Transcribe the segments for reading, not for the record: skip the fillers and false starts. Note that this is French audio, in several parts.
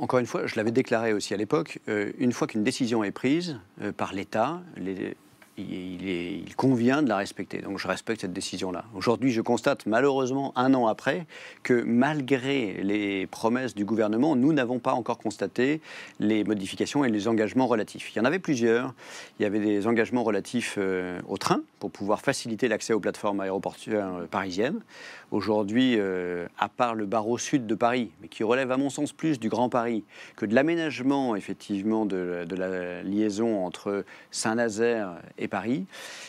Encore une fois, je l'avais déclaré aussi à l'époque, une fois qu'une décision est prise par l'État, il convient de la respecter. Donc je respecte cette décision-là. Aujourd'hui, je constate malheureusement, un an après, que malgré les promesses du gouvernement, nous n'avons pas encore constaté les modifications et les engagements relatifs. Il y en avait plusieurs. Il y avait des engagements relatifs au train, pour pouvoir faciliter l'accès aux plateformes aéroportuaires parisiennes. Aujourd'hui, à part le barreau sud de Paris, mais qui relève à mon sens plus du Grand Paris que de l'aménagement effectivement de la liaison entre Saint-Nazaire et Paris,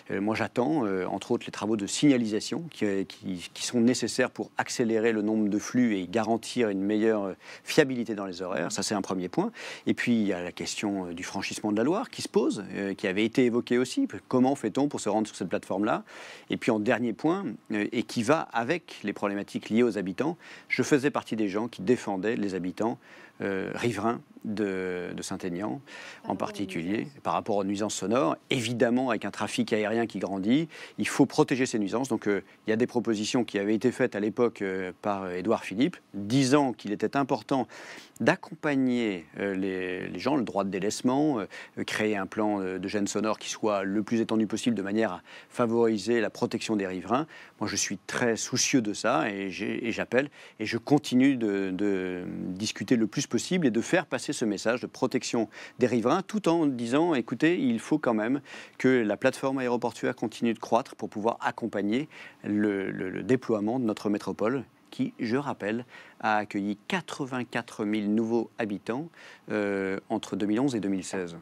moi j'attends entre autres les travaux de signalisation qui sont nécessaires pour accélérer le nombre de flux et garantir une meilleure fiabilité dans les horaires. Ça c'est un premier point. Et puis il y a la question du franchissement de la Loire qui se pose, qui avait été évoquée aussi. Comment fait-on pour se rendre sur cette plateforme-là? Et puis en dernier point, et qui va avec les problématiques liées aux habitants, je faisais partie des gens qui défendaient les habitants riverains de Saint-Aignan, en particulier par rapport aux nuisances sonores. Évidemment, avec un trafic aérien qui grandit, il faut protéger ces nuisances. Donc il y a des propositions qui avaient été faites à l'époque par Édouard Philippe, disant qu'il était important d'accompagner les gens, le droit de délaissement, créer un plan de gêne sonore qui soit le plus étendu possible de manière à favoriser la protection des riverains. Moi, je suis très soucieux de ça et j'appelle et je continue de discuter le plus possible et de faire passer ce message de protection des riverains tout en disant, écoutez, il faut quand même que la plateforme aéroportuaire continue de croître pour pouvoir accompagner le déploiement de notre métropole qui, je rappelle, a accueilli 84 000 nouveaux habitants entre 2011 et 2016.